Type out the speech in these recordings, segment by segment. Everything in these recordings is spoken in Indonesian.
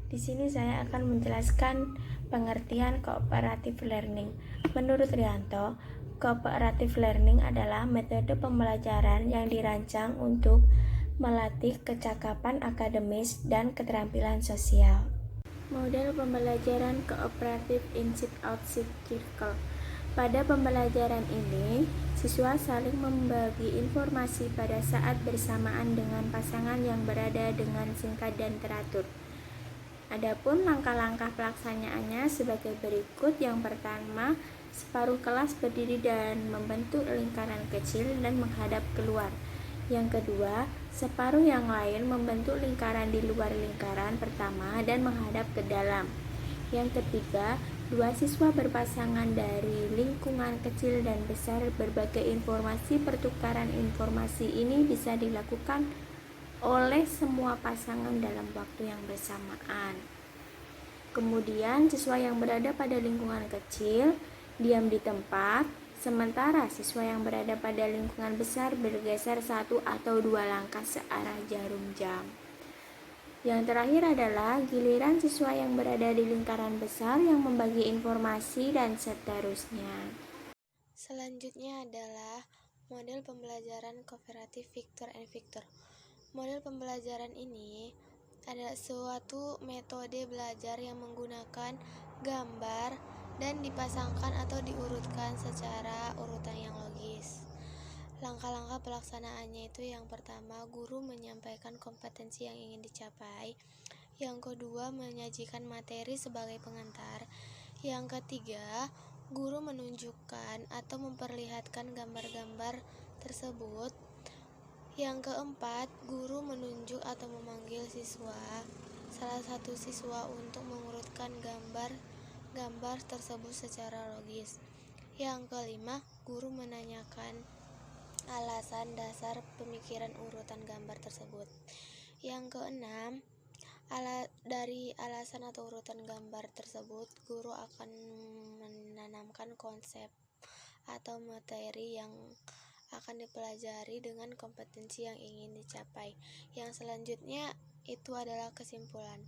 Di sini saya akan menjelaskan pengertian cooperative learning. Menurut Rianto, cooperative learning adalah metode pembelajaran yang dirancang untuk melatih kecakapan akademis dan keterampilan sosial. Model pembelajaran kooperatif inside-outside circle. Pada pembelajaran ini, siswa saling membagi informasi pada saat bersamaan dengan pasangan yang berada dengan singkat dan teratur. Adapun langkah-langkah pelaksanaannya sebagai berikut. Yang pertama, separuh kelas berdiri dan membentuk lingkaran kecil dan menghadap keluar. Yang kedua, separuh yang lain membentuk lingkaran di luar lingkaran pertama dan menghadap ke dalam. Yang ketiga, dua siswa berpasangan dari lingkungan kecil dan besar. Berbagai informasi, pertukaran informasi ini bisa dilakukan oleh semua pasangan dalam waktu yang bersamaan. Kemudian, siswa yang berada pada lingkungan kecil diam di tempat, sementara siswa yang berada pada lingkungan besar bergeser 1 atau 2 langkah searah jarum jam. Yang terakhir adalah giliran siswa yang berada di lingkaran besar yang membagi informasi dan seterusnya. Selanjutnya adalah model pembelajaran kooperatif Victor and Victor. Model pembelajaran ini adalah suatu metode belajar yang menggunakan gambar dan dipasangkan atau diurutkan secara urutan yang logis. Langkah-langkah pelaksanaannya itu yang pertama, guru menyampaikan kompetensi yang ingin dicapai. Yang kedua, menyajikan materi sebagai pengantar. Yang ketiga, guru menunjukkan atau memperlihatkan gambar-gambar tersebut. Yang keempat, guru menunjuk atau memanggil salah satu siswa untuk mengurutkan gambar tersebut secara logis. Yang kelima, guru menanyakan alasan dasar pemikiran urutan gambar tersebut. Yang keenam, dari alasan atau urutan gambar tersebut, guru akan menanamkan konsep atau materi yang akan dipelajari dengan kompetensi yang ingin dicapai. Yang selanjutnya itu adalah kesimpulan.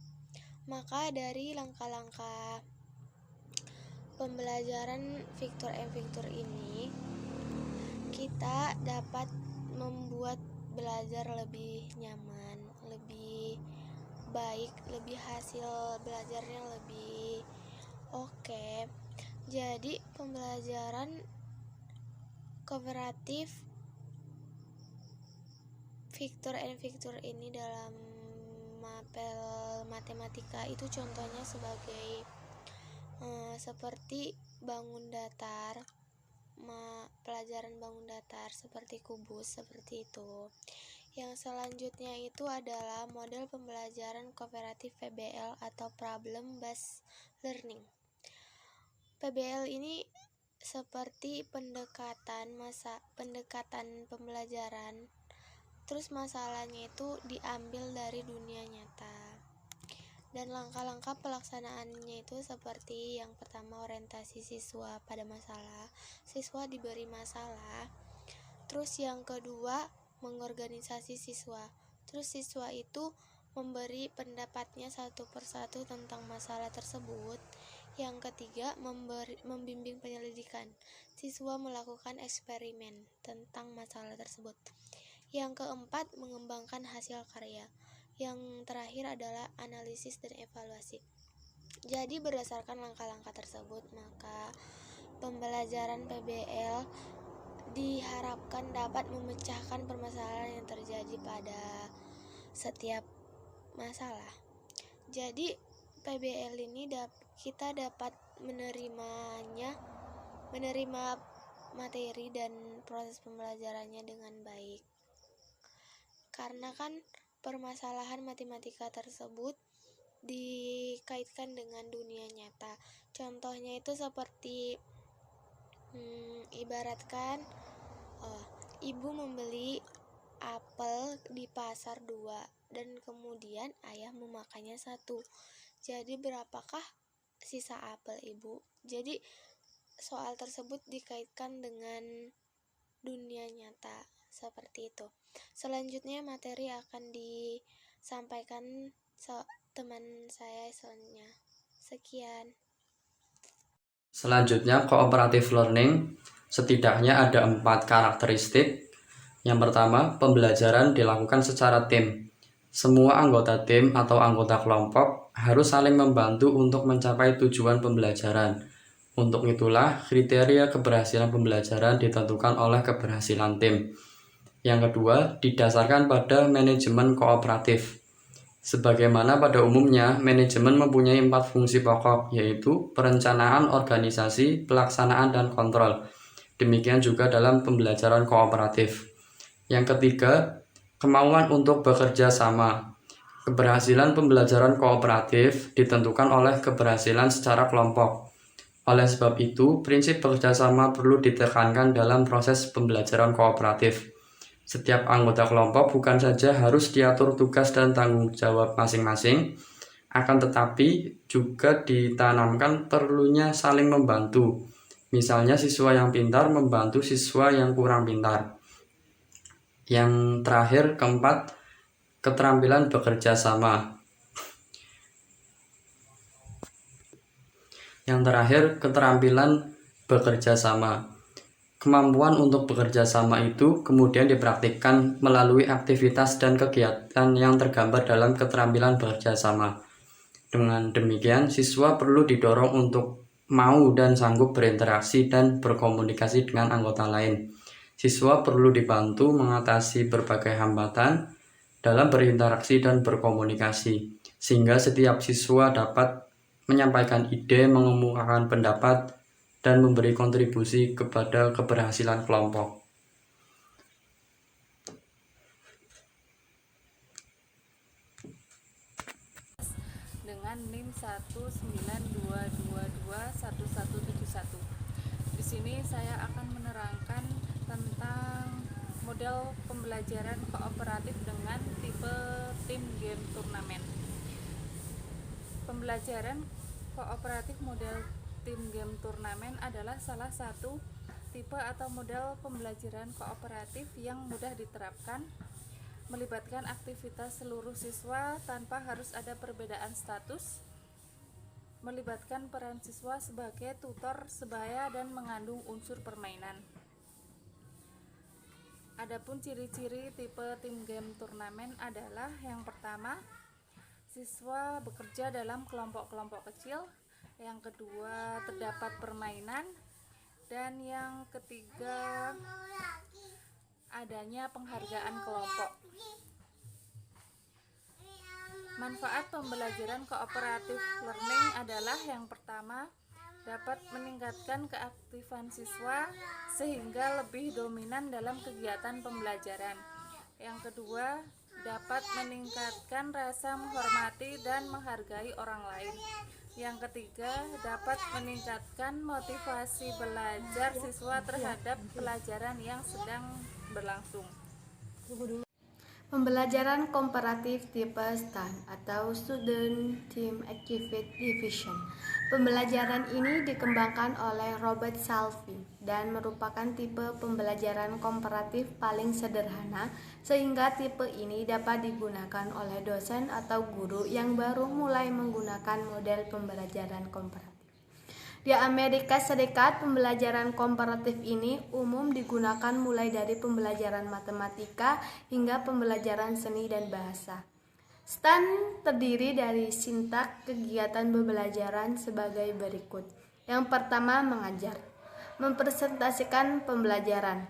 Maka dari langkah-langkah pembelajaran Victor and Victor ini, kita dapat membuat belajar lebih nyaman, lebih baik, lebih hasil belajarnya lebih oke. Jadi pembelajaran kooperatif Victor and Victor ini dalam mapel matematika itu contohnya sebagai seperti bangun datar, pelajaran bangun datar seperti kubus, seperti itu. Yang selanjutnya itu adalah model pembelajaran kooperatif PBL atau Problem Based Learning. PBL ini seperti pendekatan pembelajaran, terus masalahnya itu diambil dari dunia nyata. Dan langkah-langkah pelaksanaannya itu seperti yang pertama, orientasi siswa pada masalah. Siswa diberi masalah. Terus yang kedua, mengorganisasi siswa. Terus siswa itu memberi pendapatnya satu persatu tentang masalah tersebut. Yang ketiga, membimbing penyelidikan. Siswa melakukan eksperimen tentang masalah tersebut. Yang keempat, mengembangkan hasil karya. Yang terakhir adalah analisis dan evaluasi. Jadi berdasarkan langkah-langkah tersebut, maka pembelajaran PBL diharapkan dapat memecahkan permasalahan yang terjadi pada setiap masalah. Jadi PBL ini kita dapat menerima materi dan proses pembelajarannya dengan baik. Karena kan permasalahan matematika tersebut dikaitkan dengan dunia nyata. Contohnya itu seperti ibaratkan ibu membeli apel di pasar 2 dan kemudian ayah memakannya 1. Jadi berapakah sisa apel ibu? Jadi soal tersebut dikaitkan dengan dunia nyata seperti itu. Selanjutnya materi akan disampaikan teman saya soalnya. Sekian. Selanjutnya, cooperative learning setidaknya ada 4 karakteristik. Yang pertama, pembelajaran dilakukan secara tim. Semua anggota tim atau anggota kelompok harus saling membantu untuk mencapai tujuan pembelajaran. Untuk itulah, kriteria keberhasilan pembelajaran ditentukan oleh keberhasilan tim. Yang kedua, didasarkan pada manajemen kooperatif. Sebagaimana pada umumnya, manajemen mempunyai 4 fungsi pokok, yaitu perencanaan, organisasi, pelaksanaan, dan kontrol. Demikian juga dalam pembelajaran kooperatif. Yang ketiga, kemauan untuk bekerja sama. Keberhasilan pembelajaran kooperatif ditentukan oleh keberhasilan secara kelompok. Oleh sebab itu, prinsip bekerja sama perlu ditekankan dalam proses pembelajaran kooperatif. Setiap anggota kelompok bukan saja harus diatur tugas dan tanggung jawab masing-masing, akan tetapi juga ditanamkan perlunya saling membantu. Misalnya siswa yang pintar membantu siswa yang kurang pintar. Yang terakhir, keempat, keterampilan bekerja sama. Kemampuan untuk bekerja sama itu kemudian dipraktikkan melalui aktivitas dan kegiatan yang tergambar dalam keterampilan bekerja sama. Dengan demikian, siswa perlu didorong untuk mau dan sanggup berinteraksi dan berkomunikasi dengan anggota lain. Siswa perlu dibantu mengatasi berbagai hambatan dalam berinteraksi dan berkomunikasi, sehingga setiap siswa dapat menyampaikan ide, mengemukakan pendapat, dan memberi kontribusi kepada keberhasilan kelompok. Dengan NIM 192221171. Di sini saya akan menerangkan tentang model pembelajaran kooperatif dengan tipe tim game turnamen. Pembelajaran kooperatif model tim game turnamen adalah salah satu tipe atau model pembelajaran kooperatif yang mudah diterapkan, melibatkan aktivitas seluruh siswa tanpa harus ada perbedaan status, melibatkan peran siswa sebagai tutor sebaya dan mengandung unsur permainan. Adapun ciri-ciri tipe tim game turnamen adalah yang pertama, siswa bekerja dalam kelompok-kelompok kecil. Yang kedua, terdapat permainan. Dan yang ketiga, adanya penghargaan kelompok. Manfaat pembelajaran kooperatif learning adalah yang pertama, dapat meningkatkan keaktifan siswa sehingga lebih dominan dalam kegiatan pembelajaran. Yang kedua, dapat meningkatkan rasa menghormati dan menghargai orang lain. Yang ketiga, dapat meningkatkan motivasi belajar siswa terhadap pelajaran yang sedang berlangsung. Pembelajaran komparatif tipe STAN atau Student Team Activity Division. Pembelajaran ini dikembangkan oleh Robert Salvi dan merupakan tipe pembelajaran komparatif paling sederhana, sehingga tipe ini dapat digunakan oleh dosen atau guru yang baru mulai menggunakan model pembelajaran komparatif. Di Amerika Serikat, pembelajaran komparatif ini umum digunakan mulai dari pembelajaran matematika hingga pembelajaran seni dan bahasa. STAN terdiri dari sintak kegiatan pembelajaran sebagai berikut. Yang pertama, mengajar, mempresentasikan pembelajaran.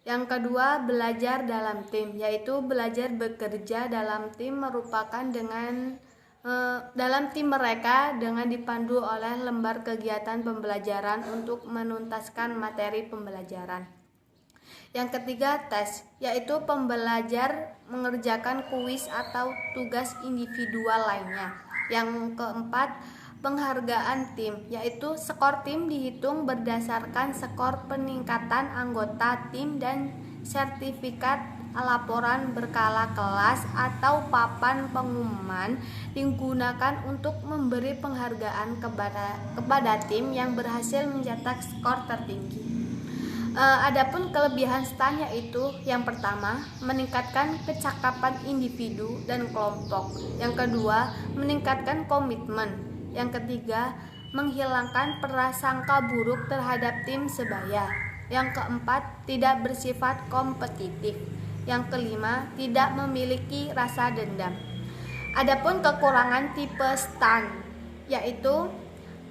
Yang kedua, belajar dalam tim, yaitu belajar bekerja dalam tim merupakan dalam tim mereka dengan dipandu oleh lembar kegiatan pembelajaran untuk menuntaskan materi pembelajaran. Yang ketiga, tes, yaitu pembelajar mengerjakan kuis atau tugas individual lainnya. Yang keempat, penghargaan tim, yaitu skor tim dihitung berdasarkan skor peningkatan anggota tim dan sertifikat laporan berkala kelas atau papan pengumuman digunakan untuk memberi penghargaan kepada tim yang berhasil mencetak skor tertinggi. Adapun kelebihan STAN yaitu yang pertama, meningkatkan kecakapan individu dan kelompok. Yang kedua, meningkatkan komitmen. Yang ketiga, menghilangkan prasangka buruk terhadap tim sebaya. Yang keempat, tidak bersifat kompetitif. Yang kelima, tidak memiliki rasa dendam. Adapun kekurangan tipe STAN yaitu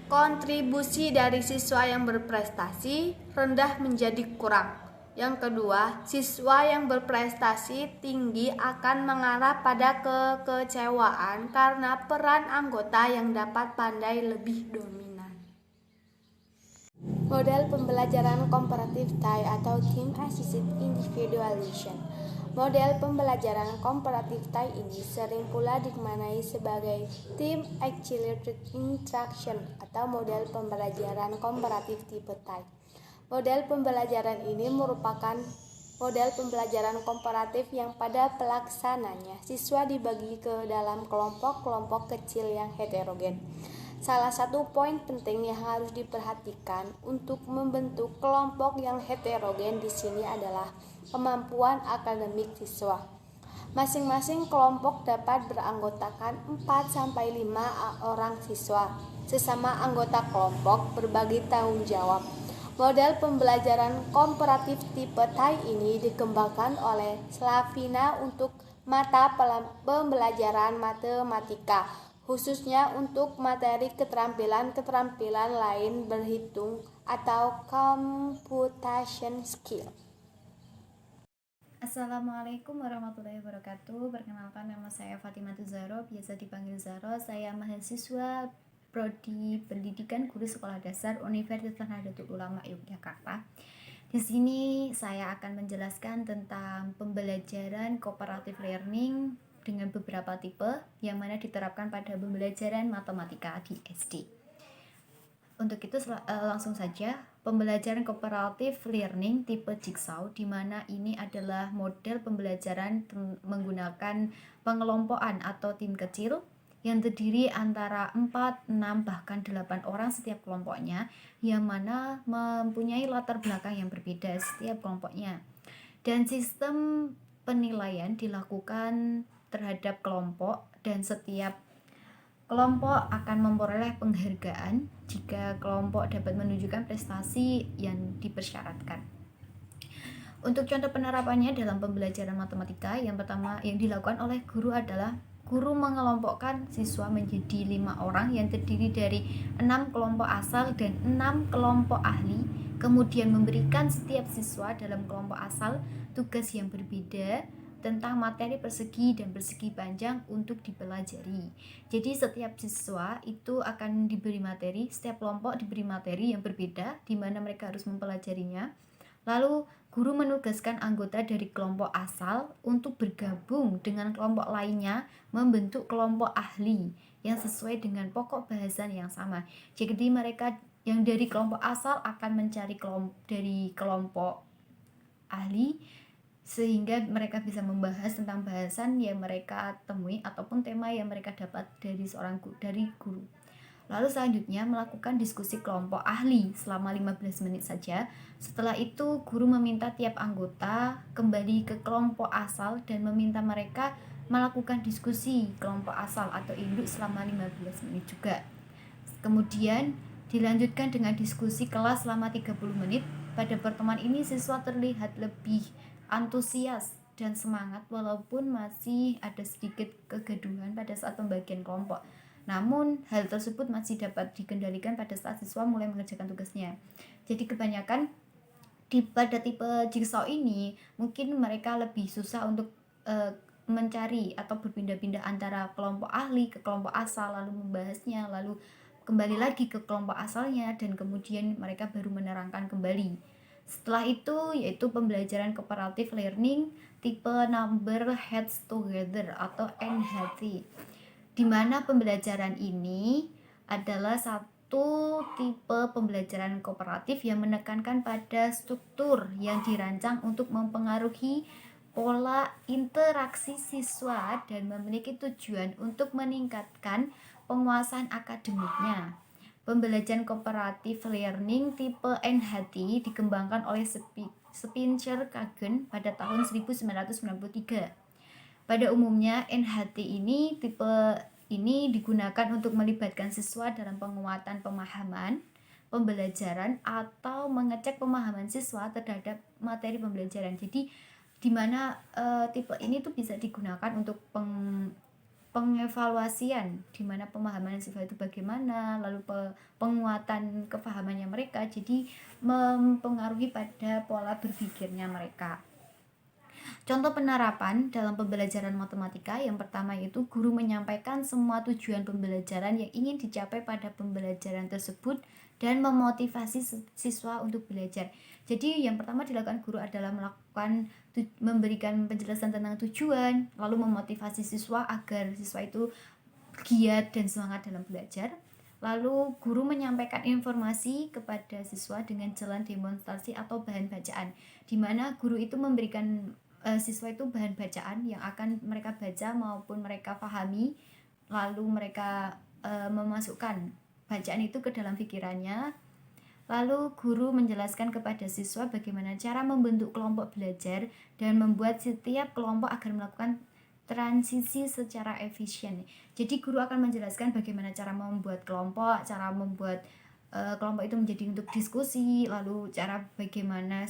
kontribusi dari siswa yang berprestasi rendah menjadi kurang. Yang kedua, siswa yang berprestasi tinggi akan mengarah pada kekecewaan karena peran anggota yang dapat pandai lebih dominan. Model pembelajaran comparative style atau team assisted individualization. Model pembelajaran comparative style ini sering pula dimaknai sebagai team accelerated instruction atau model pembelajaran komparatif tipe style. Model pembelajaran ini merupakan model pembelajaran komparatif yang pada pelaksananya siswa dibagi ke dalam kelompok-kelompok kecil yang heterogen. Salah satu poin penting yang harus diperhatikan untuk membentuk kelompok yang heterogen di sini adalah kemampuan akademik siswa. Masing-masing kelompok dapat beranggotakan 4-5 orang siswa. Sesama anggota kelompok berbagi tanggung jawab. Model pembelajaran komparatif tipe TAI ini dikembangkan oleh Slavina untuk mata pembelajaran matematika, khususnya untuk materi keterampilan lain berhitung atau computation skill. Assalamualaikum warahmatullahi wabarakatuh. Perkenalkan, nama saya Fatimah Zahro, biasa dipanggil Zahro. Saya mahasiswa Prodi Pendidikan Guru Sekolah Dasar Universitas Nahdlatul Ulama Yogyakarta. Di sini saya akan menjelaskan tentang pembelajaran cooperative learning dengan beberapa tipe yang mana diterapkan pada pembelajaran matematika di SD. Untuk itu langsung saja, pembelajaran cooperative learning tipe Jigsaw, di mana ini adalah model pembelajaran menggunakan pengelompokan atau tim kecil yang terdiri antara 4, 6, bahkan 8 orang setiap kelompoknya, yang mana mempunyai latar belakang yang berbeda setiap kelompoknya. Dan sistem penilaian dilakukan terhadap kelompok, dan setiap kelompok akan memperoleh penghargaan jika kelompok dapat menunjukkan prestasi yang dipersyaratkan. Untuk contoh penerapannya dalam pembelajaran matematika, yang pertama yang dilakukan oleh guru adalah guru mengelompokkan siswa menjadi 5 orang yang terdiri dari 6 kelompok asal dan 6 kelompok ahli, kemudian memberikan setiap siswa dalam kelompok asal tugas yang berbeda tentang materi persegi dan persegi panjang untuk dipelajari. Jadi setiap siswa itu akan diberi materi, setiap kelompok diberi materi yang berbeda di mana mereka harus mempelajarinya. Lalu guru menugaskan anggota dari kelompok asal untuk bergabung dengan kelompok lainnya membentuk kelompok ahli yang sesuai dengan pokok bahasan yang sama. Jadi mereka yang dari kelompok asal akan mencari dari kelompok ahli sehingga mereka bisa membahas tentang bahasan yang mereka temui ataupun tema yang mereka dapat dari guru. Lalu selanjutnya melakukan diskusi kelompok ahli selama 15 menit saja. Setelah itu guru meminta tiap anggota kembali ke kelompok asal dan meminta mereka melakukan diskusi kelompok asal atau induk selama 15 menit juga. Kemudian dilanjutkan dengan diskusi kelas selama 30 menit. Pada pertemuan ini siswa terlihat lebih antusias dan semangat walaupun masih ada sedikit kegaduhan pada saat pembagian kelompok. Namun hal tersebut masih dapat dikendalikan pada saat siswa mulai mengerjakan tugasnya. Jadi kebanyakan pada tipe Jigsaw ini mungkin mereka lebih susah untuk mencari atau berpindah-pindah antara kelompok ahli ke kelompok asal, lalu membahasnya, lalu kembali lagi ke kelompok asalnya, dan kemudian mereka baru menerangkan kembali. Setelah itu yaitu pembelajaran cooperative learning tipe number heads together atau NHT, di mana pembelajaran ini adalah satu tipe pembelajaran kooperatif yang menekankan pada struktur yang dirancang untuk mempengaruhi pola interaksi siswa dan memiliki tujuan untuk meningkatkan penguasaan akademiknya. Pembelajaran kooperatif learning tipe NHT dikembangkan oleh Spencer Kagan pada tahun 1993. Pada umumnya, NHT tipe ini digunakan untuk melibatkan siswa dalam penguatan pemahaman, pembelajaran, atau mengecek pemahaman siswa terhadap materi pembelajaran. Jadi, di mana tipe ini tuh bisa digunakan untuk pengevaluasian, di mana pemahaman siswa itu bagaimana, lalu penguatan kefahamannya mereka, jadi mempengaruhi pada pola berpikirnya mereka. Contoh penerapan dalam pembelajaran matematika yang pertama yaitu guru menyampaikan semua tujuan pembelajaran yang ingin dicapai pada pembelajaran tersebut dan memotivasi siswa untuk belajar. Jadi yang pertama dilakukan guru adalah memberikan penjelasan tentang tujuan, lalu memotivasi siswa agar siswa itu giat dan semangat dalam belajar. Lalu guru menyampaikan informasi kepada siswa dengan jalan demonstrasi atau bahan bacaan, di mana guru itu memberikan siswa itu bahan bacaan yang akan mereka baca maupun mereka pahami, lalu mereka memasukkan bacaan itu ke dalam pikirannya. Lalu guru menjelaskan kepada siswa bagaimana cara membentuk kelompok belajar dan membuat setiap kelompok agar melakukan transisi secara efisien. Jadi guru akan menjelaskan bagaimana cara membuat kelompok, cara membuat kelompok itu menjadi untuk diskusi, lalu cara bagaimana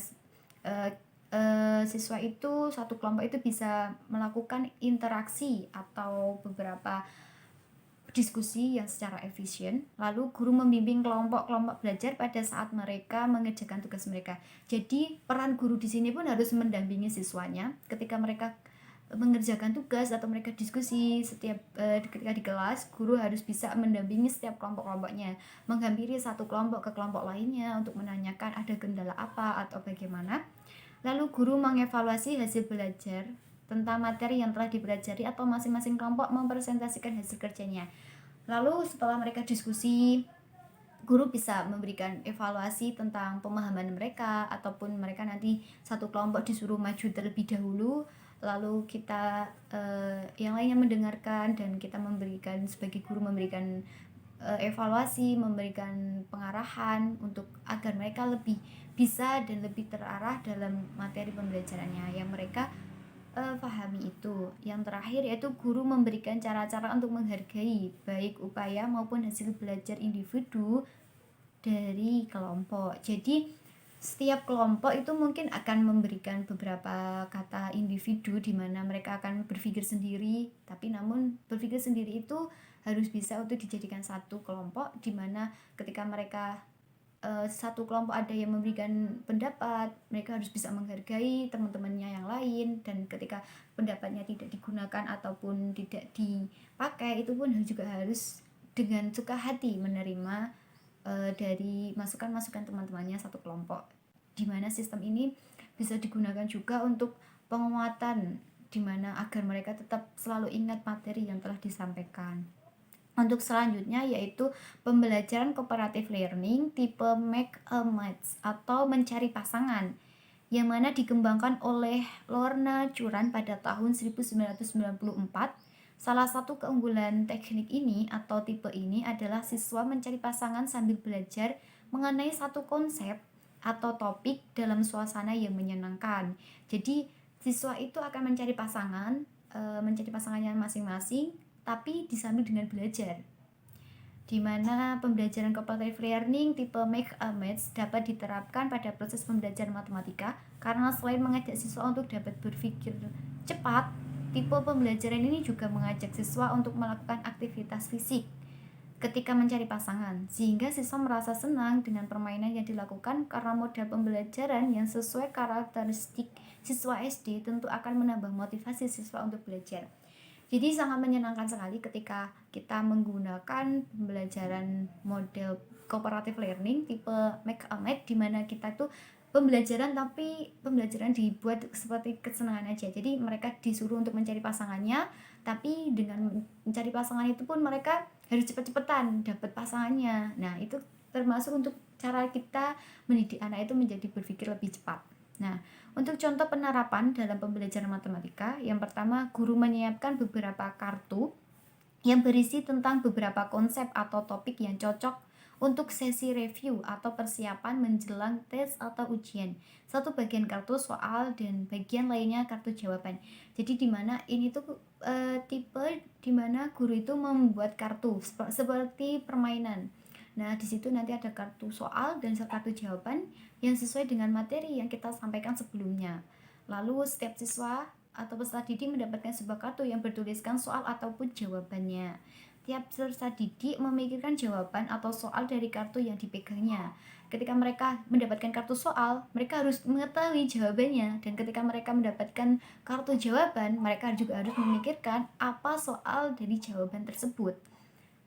siswa itu, satu kelompok itu bisa melakukan interaksi atau beberapa diskusi yang secara efisien. Lalu guru membimbing kelompok-kelompok belajar pada saat mereka mengerjakan tugas mereka. Jadi peran guru di sini pun harus mendampingi siswanya ketika mereka mengerjakan tugas atau mereka diskusi. Ketika di kelas, guru harus bisa mendampingi setiap kelompok-kelompoknya, menghampiri satu kelompok ke kelompok lainnya untuk menanyakan ada kendala apa atau bagaimana. Lalu guru mengevaluasi hasil belajar tentang materi yang telah dipelajari atau masing-masing kelompok mempresentasikan hasil kerjanya. Lalu setelah mereka diskusi, guru bisa memberikan evaluasi tentang pemahaman mereka, ataupun mereka nanti satu kelompok disuruh maju terlebih dahulu, lalu kita yang lainnya mendengarkan, dan kita memberikan, sebagai guru memberikan evaluasi, memberikan pengarahan untuk agar mereka lebih bisa dan lebih terarah dalam materi pembelajarannya yang mereka pahami itu. Yang terakhir yaitu guru memberikan cara-cara untuk menghargai baik upaya maupun hasil belajar individu dari kelompok. Jadi setiap kelompok itu mungkin akan memberikan beberapa kata individu di mana mereka akan berpikir sendiri, tapi namun berpikir sendiri itu harus bisa untuk dijadikan satu kelompok, di mana ketika mereka satu kelompok ada yang memberikan pendapat, mereka harus bisa menghargai teman-temannya yang lain, dan ketika pendapatnya tidak digunakan ataupun tidak dipakai, itu pun juga harus dengan suka hati menerima dari masukan-masukan teman-temannya satu kelompok, di mana sistem ini bisa digunakan juga untuk penguatan, di mana agar mereka tetap selalu ingat materi yang telah disampaikan. Untuk selanjutnya yaitu pembelajaran cooperative learning tipe make a match atau mencari pasangan, yang mana dikembangkan oleh Lorna Curran pada tahun 1994. Salah satu keunggulan teknik ini atau tipe ini adalah siswa mencari pasangan sambil belajar mengenai satu konsep atau topik dalam suasana yang menyenangkan. Jadi siswa itu akan mencari pasangannya masing-masing, tapi disambil dengan belajar, di mana pembelajaran cooperative learning tipe make a match dapat diterapkan pada proses pembelajaran matematika karena selain mengajak siswa untuk dapat berpikir cepat, tipe pembelajaran ini juga mengajak siswa untuk melakukan aktivitas fisik ketika mencari pasangan, sehingga siswa merasa senang dengan permainan yang dilakukan. Karena model pembelajaran yang sesuai karakteristik siswa SD tentu akan menambah motivasi siswa untuk belajar. Jadi sangat menyenangkan sekali ketika kita menggunakan pembelajaran model cooperative learning tipe make a match, di mana kita tuh pembelajaran dibuat seperti kesenangan aja. Jadi mereka disuruh untuk mencari pasangannya, tapi dengan mencari pasangan itu pun mereka harus cepet-cepetan dapat pasangannya. Nah, itu termasuk untuk cara kita mendidik anak itu menjadi berpikir lebih cepat. Nah, untuk contoh penerapan dalam pembelajaran matematika, yang pertama guru menyiapkan beberapa kartu yang berisi tentang beberapa konsep atau topik yang cocok untuk sesi review atau persiapan menjelang tes atau ujian. Satu bagian kartu soal dan bagian lainnya kartu jawaban. Jadi dimana ini tuh tipe dimana guru itu membuat kartu seperti permainan. Nah, di situ nanti ada kartu soal dan kartu jawaban yang sesuai dengan materi yang kita sampaikan sebelumnya. Lalu setiap siswa atau peserta didik mendapatkan sebuah kartu yang bertuliskan soal ataupun jawabannya. Tiap peserta didik memikirkan jawaban atau soal dari kartu yang dipegangnya. Ketika mereka mendapatkan kartu soal, mereka harus mengetahui jawabannya. Dan ketika mereka mendapatkan kartu jawaban, mereka juga harus memikirkan apa soal dari jawaban tersebut.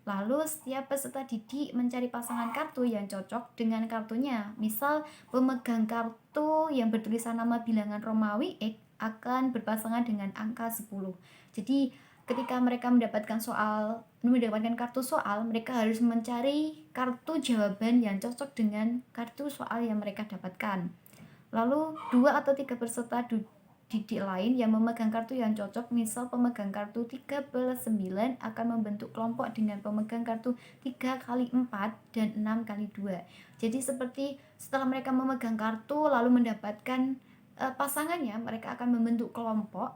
Lalu setiap peserta didik mencari pasangan kartu yang cocok dengan kartunya. Misal pemegang kartu yang bertulisan nama bilangan Romawi X akan berpasangan dengan angka 10. Jadi ketika mereka mendapatkan kartu soal, mereka harus mencari kartu jawaban yang cocok dengan kartu soal yang mereka dapatkan. Lalu 2 atau 3 peserta didik lain yang memegang kartu yang cocok, misal pemegang kartu 3+9 akan membentuk kelompok dengan pemegang kartu 3x4 dan 6x2. Jadi seperti setelah mereka memegang kartu lalu mendapatkan pasangannya, mereka akan membentuk kelompok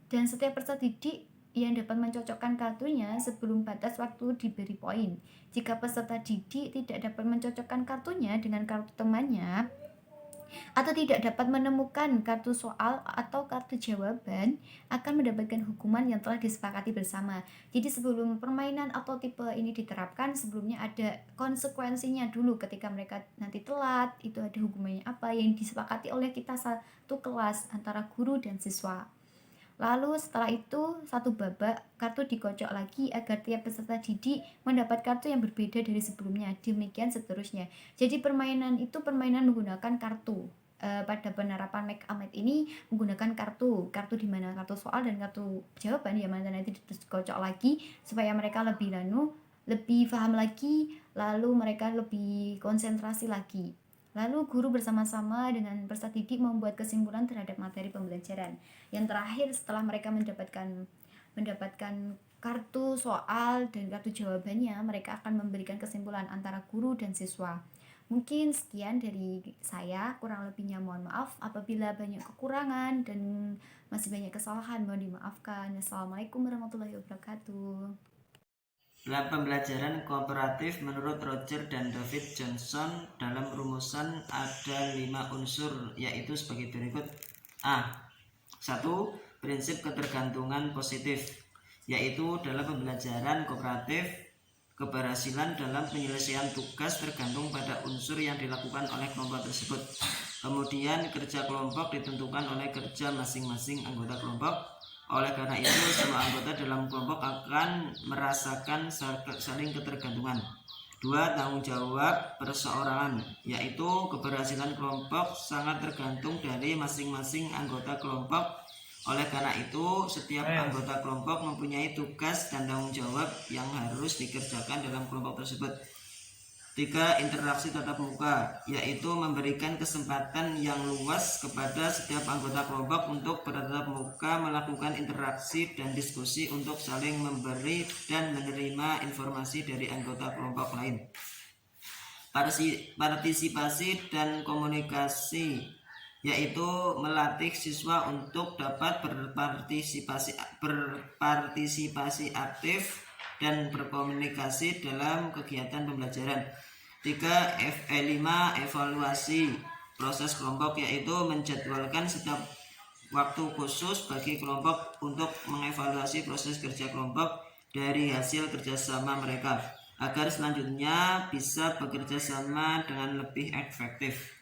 dan setiap peserta didik yang dapat mencocokkan kartunya sebelum batas waktu diberi poin. Jika peserta didik tidak dapat mencocokkan kartunya dengan kartu temannya atau tidak dapat menemukan kartu soal atau kartu jawaban, akan mendapatkan hukuman yang telah disepakati bersama. Jadi sebelum permainan atau tipe ini diterapkan, sebelumnya ada konsekuensinya dulu. Ketika mereka nanti telat, itu ada hukumannya apa yang disepakati oleh kita satu kelas antara guru dan siswa. Lalu setelah itu satu babak kartu dikocok lagi agar tiap peserta didik mendapat kartu yang berbeda dari sebelumnya. Demikian seterusnya. Jadi permainan itu menggunakan kartu. Pada penerapan Make Amet ini menggunakan kartu di mana kartu soal dan kartu jawaban yang mana nanti dikocok lagi supaya mereka lebih paham lagi, lalu mereka lebih konsentrasi lagi. Lalu guru bersama-sama dengan peserta didik membuat kesimpulan terhadap materi pembelajaran. Yang terakhir setelah mereka mendapatkan kartu soal dan kartu jawabannya, mereka akan memberikan kesimpulan antara guru dan siswa. Mungkin sekian dari saya, kurang lebihnya mohon maaf. Apabila banyak kekurangan dan masih banyak kesalahan mohon dimaafkan. Assalamualaikum warahmatullahi wabarakatuh. Dalam pembelajaran kooperatif menurut Roger dan David Johnson, dalam rumusan ada 5 unsur, yaitu sebagai berikut. A. 1. Prinsip ketergantungan positif, yaitu dalam pembelajaran kooperatif, keberhasilan dalam penyelesaian tugas tergantung pada unsur yang dilakukan oleh kelompok tersebut. Kemudian kerja kelompok ditentukan oleh kerja masing-masing anggota kelompok. Oleh karena itu, semua anggota dalam kelompok akan merasakan saling ketergantungan. 2. Tanggung jawab perseorangan, yaitu keberhasilan kelompok sangat tergantung dari masing-masing anggota kelompok. Oleh karena itu, setiap anggota kelompok mempunyai tugas dan tanggung jawab yang harus dikerjakan dalam kelompok tersebut. 3. Interaksi tatap muka, yaitu memberikan kesempatan yang luas kepada setiap anggota kelompok untuk bertatap muka, melakukan interaksi dan diskusi untuk saling memberi dan menerima informasi dari anggota kelompok lain. Partisipasi dan komunikasi, yaitu melatih siswa untuk dapat berpartisipasi aktif dan berkomunikasi dalam kegiatan pembelajaran. 3. 5. Evaluasi proses kelompok, yaitu menjadwalkan setiap waktu khusus bagi kelompok untuk mengevaluasi proses kerja kelompok dari hasil kerjasama mereka agar selanjutnya bisa bekerja sama dengan lebih efektif.